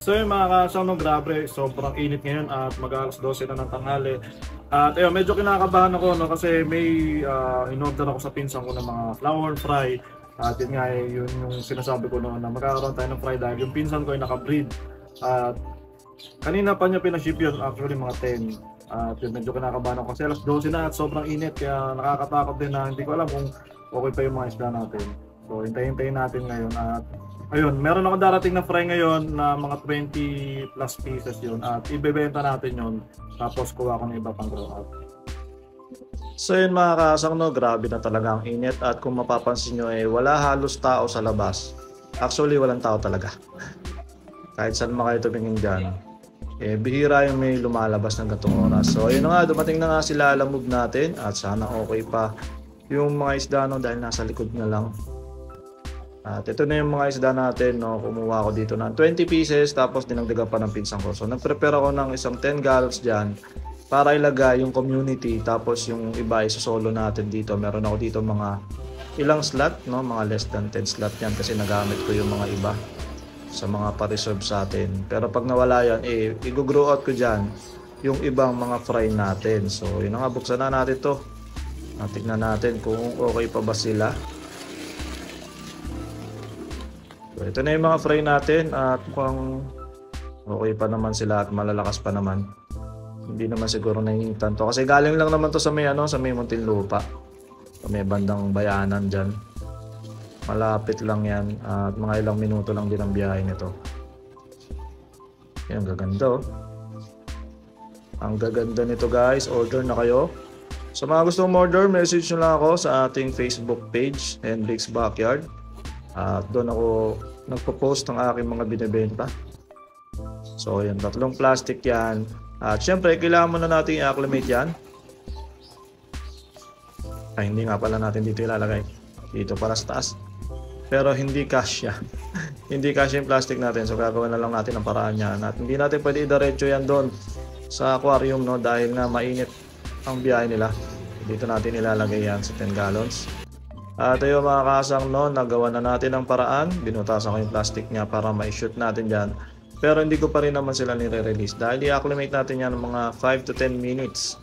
So yun mga kasang, no, grabe, sobrang init ngayon at mag-alas 12 na ng tanghali. At ayun, medyo kinakabahan ako, no, kasi may in-order ako sa pinsan ko ng mga flour fry. At yun nga, yun yung sinasabi ko noon na magkakaroon tayo ng fry dahil yung pinsan ko ay naka-breed. At kanina pa niya pinaship yun, actually mga 10. At yun, medyo kinakabahan ako kasi alas 12 na at sobrang init, kaya nakakatakot din na hindi ko alam kung okay pa yung mga isda natin. So hintayin-hintayin natin ngayon at ayun, meron ako darating na fry ngayon na mga 20 plus pieces yun at ibebenta natin yun tapos kuha ko ng iba pang grow out. So yun mga kasang, no, grabe na talaga ang init at kung mapapansin nyo wala halos tao sa labas. Actually walang tao talaga. Kahit saan makayo tumingin dyan, bihira yung may lumalabas ng gatong oras. So ayun na nga, dumating na nga sila alamove natin at sana okay pa yung mga isda, no, dahil nasa likod na lang. At ito na yung mga isda natin, no. Kumuha ako dito ng 20 pieces tapos dinagdagan pa ng pinsan ko. So nag-prepare ako ng isang 10 gallons dyan para ilagay yung community, tapos yung iba isosolo natin dito. Meron ako dito mga ilang slot, no, mga less than 10 slot yan kasi nagamit ko yung mga iba sa mga pa-reserve sa atin. Pero pag nawala yan, i-grow out ko dyan yung ibang mga fry natin. So yun na nga, buksan na natin to. Tignan natin kung okay pa ba sila. So, ito na yung mga fry natin at mukhang okay pa naman sila at malalakas pa naman. Hindi naman siguro nahihingtan to kasi galing lang naman to sa may sa may Muntinlupa. Sa may bandang bayanan dyan. Malapit lang yan at mga ilang minuto lang din ang biyahe nito. Yan, gaganda, oh. Ang gaganda nito guys, order na kayo. Sa mga gustong order, message nyo lang ako sa ating Facebook page, Hendrix Backyard. At doon ako nagpo-post ng aking mga binibenta. So yan, 3 plastic yan. At syempre, kailangan muna natin i-acclimate yan. Ay, hindi nga pala natin dito ilalagay. Dito para sa taas. Pero hindi kasya. Hindi kasya yung plastic natin. So gagawin na lang natin ang paraan yan. At hindi natin pwede i-diretso yan doon sa aquarium, no, dahil nga mainit ang biyahe nila. Dito natin ilalagay yan sa 10 gallons. At ayun mga kasang, no, nagawa na natin ang paraan. Binutasan ko yung plastic niya para ma-shoot natin dyan. Pero hindi ko pa rin naman sila nire-release dahil i-acclimate natin yan ng mga 5 to 10 minutes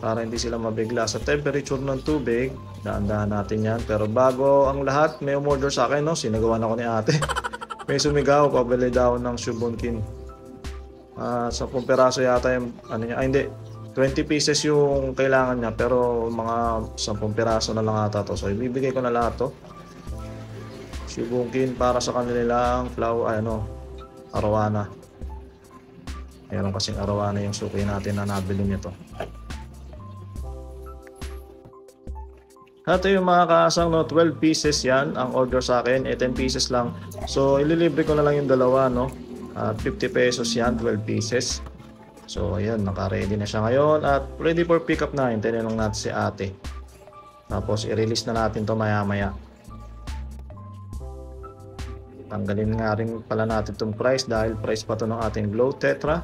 para hindi sila mabigla sa temperature ng tubig. Daan-daan natin yan. Pero bago ang lahat, may umorder sa akin, no, sinagawan ako ni ate. May sumigaw, pabili daw ng Shubunkin. 10 peraso yata yung ano niya. Ay hindi, 20 pieces yung kailangan niya pero mga 10 piraso na lang ata to. So ibibigay ko na lahat to. Shubunkin para sa kanilang flower, arowana. Meron kasing arowana yung suki natin na nabili nito. At yung mga kasang, no, 12 pieces yan ang order sa akin. 10 pieces lang. So ililibre ko na lang yung dalawa, no. At 50 pesos yan, 12 pieces. So ayun, naka-ready na siya ngayon at ready for pickup na. Hintayin lang natin si ate. Tapos i-release na natin to maya-maya. Tanggalin nga rin pala natin itong price dahil price pa to ng ating Glow Tetra.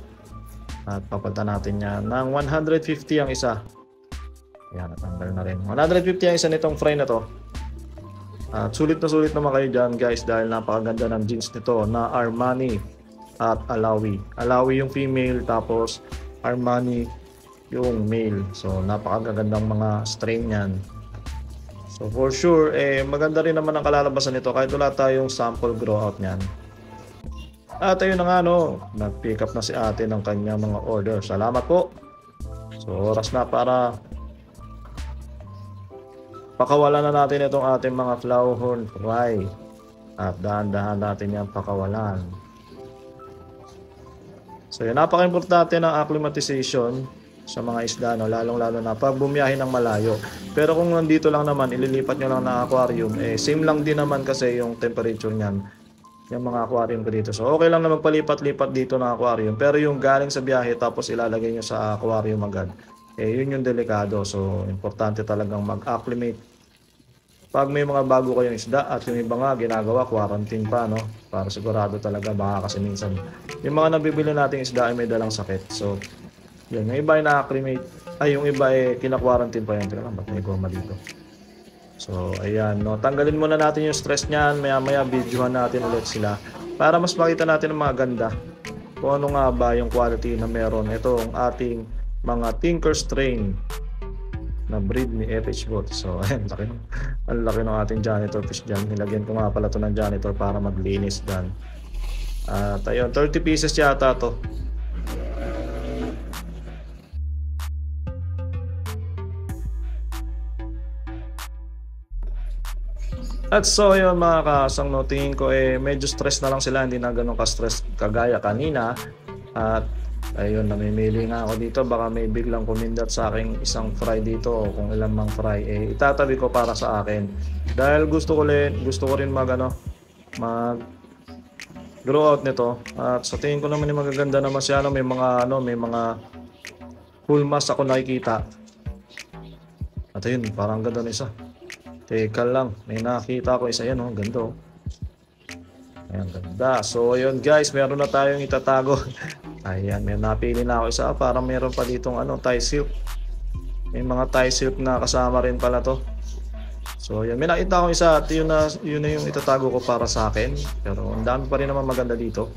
At papalta natin yan ng 150 ang isa. Yan, natanggal na rin. 150 ang isa nitong fry na to. At sulit naman kayo dyan guys dahil napakaganda ng jeans nito na Armani at Alawi. Alawi yung female tapos Armani yung male. So napakagandang mga strain yan. So for sure, maganda rin naman ang kalalabasan nito kahit wala tayong sample grow out niyan. At ayun na nga, no, nag-pick up na si ate ng kanyang mga order. Salamat po. So oras na para pakawalan na natin itong ating mga flowerhorn fry. At dahan-dahan natin yan pakawalan. So yun, napaka-importante ng acclimatization sa mga isda, no, lalong-lalo na pag bumiyahe ng malayo. Pero kung nandito lang naman, ililipat nyo lang ng aquarium, same lang din naman kasi yung temperature niyan, yung mga aquarium ko dito. So okay lang na magpalipat-lipat dito ng aquarium, pero yung galing sa biyahe tapos ilalagay nyo sa aquarium agad, yun yung delikado. So importante talagang mag-acclimate pag may mga bago kayong isda at yung iba nga ginagawa quarantine pa, no, para sigurado talaga, baka kasi minsan yung mga nabibili nating isda ay may dalang sakit. So yan, yung iba ay na-acclimate, ay yung iba ay kina-quarantine pa yan. Teka lang, ba't may goma dito? So ayan, no, tanggalin muna natin yung stress niyan, maya maya videohan natin ulit sila para mas makita natin ang mga ganda kung ano nga ba yung quality na meron itong ating mga Tinker's Train na breed ni FH Boat. So ayan, ang laki ng ating janitor fish dyan. Nilagyan ko nga pala ito ng janitor para maglinis dyan. At ayun, 30 pieces yata to. At so yun mga kasang, no, tingin ko medyo stress na lang sila, hindi na ganun ka-stress kagaya kanina. At ayun, namimili nga ako dito, baka may biglang kumindat sa aking isang fry dito o kung ilang mang fry, itatabi ko para sa akin. Dahil gusto ko rin mag grow out nito. At sa tingin ko naman magaganda naman siya, may mga full mass ako nakikita. At ayun, parang ganda na isa. Teka lang, may nakita ko isa yan, ganda. Ayan, ganda. So ayun guys, meron na tayong itatago. Ayan, may napili na ako isa. Parang meron pa ditong tie silk. May mga tie silk na kasama rin pala to. So ayan, may nakita ko isa at yun na yung itatago ko para sa akin. Pero ang dami pa rin naman maganda dito.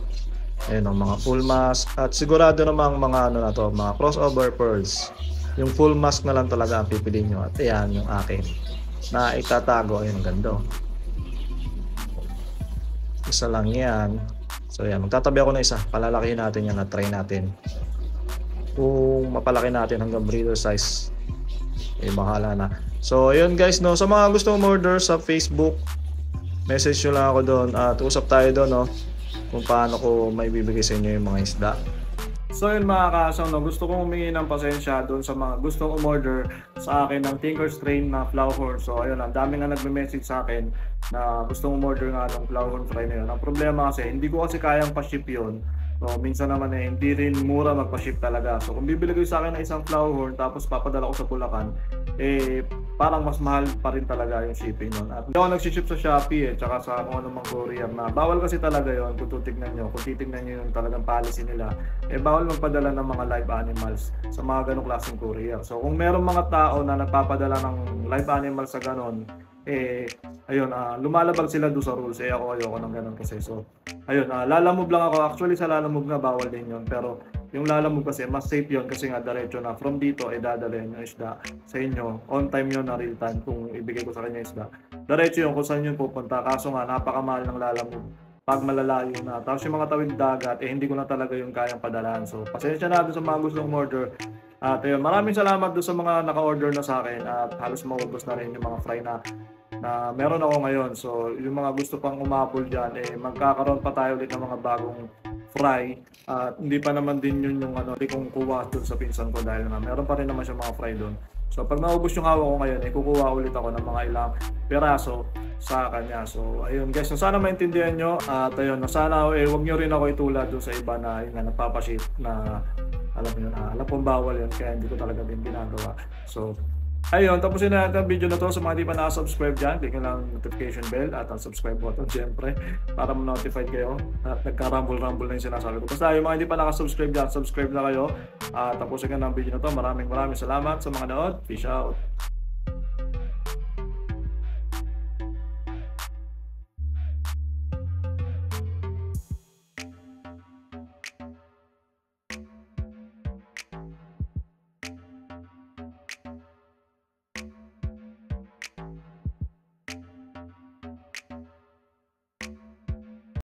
Ayan, ang mga full mask. At sigurado namang mga mga crossover pearls. Yung full mask na lang talaga ang pipiliin nyo. At ayan, yung akin na itatago. Ayun, ang ganda. Isa lang yan. So yan, magtatabi ako na isa. Palalakihin natin yan at try natin kung mapalaki natin hanggang breeder size. Bahala na. So ayun guys, no, sa mga gusto umorder sa Facebook, message nyo lang ako doon at usap tayo doon, no, kung paano ko may bibigay sa inyo yung mga isda. So yun mga kasang, no, gusto kong humingi ng pasensya doon sa mga gustong umorder sa akin ng Tinker's Train na Flowhorn. So ayun, ang dami nga nagme-message sa akin na gustong umorder nga ng Flowhorn fry na yun. Ang problema kasi, hindi ko kasi kayang pa-ship yun. So minsan naman hindi rin mura magpa-ship talaga. So kung bibili ko sa akin ng isang Flowhorn tapos papadala ko sa Bulacan, parang mas mahal pa rin talaga yung shipping nun. At hindi ako nag-ship sa Shopee tsaka sa kung anong courier na bawal kasi talaga yon. Kung titignan nyo yung talagang policy nila, bawal magpadala ng mga live animals sa mga ganong klaseng courier. So kung meron mga tao na nagpapadala ng live animals sa ganon, ayun, lumalabag sila doon sa rules. Ako ayoko ng ganun kasi. So ayun, lalamove lang ako. Actually sa lalamove nga bawal din yun, pero yung lalamove kasi mas safe yun kasi nga diretso na from dito dadalhin yung isda sa inyo. On time yun na real time kung ibigay ko sa kanya isda. Diretso yun kung saan yun pupunta. Kaso nga napakamahal ng lalamove pag malalayo na. Tapos yung mga tawid dagat, hindi ko na talaga yung kayang padalaan. So pasensya na doon sa mga gustong order. At ayun, maraming salamat doon sa mga naka-order na sa akin at halos maubos na rin yung mga fry na meron ako ngayon. So yung mga gusto pang umabol dyan, magkakaroon pa tayo ulit ng mga bagong fry. At hindi pa naman din yun yung kung kuha doon sa pinsan ko dahil meron pa rin naman siya mga fry doon. So pag naubos yung hawak ko ngayon, kukuha ulit ako ng mga ilang piraso sa kanya. So ayun guys, sana maintindihan nyo. At ayun, sana wag nyo rin ako itulad doon sa iba na nagpapaship na alam nyo na, alam pong bawal yun, kaya hindi ko talaga din ginagawa. So ayun, tapusin na natin ang video na to. Sa mga di pa nakasubscribe dyan, click nyo lang notification bell at ang subscribe button syempre para ma-notified kayo at nagka-rumble na yung sinasabi ko. Basta yung mga di pa nakasubscribe dyan, subscribe na kayo. Tapusin na ang video na to. Maraming salamat sa mga nanood. Peace out.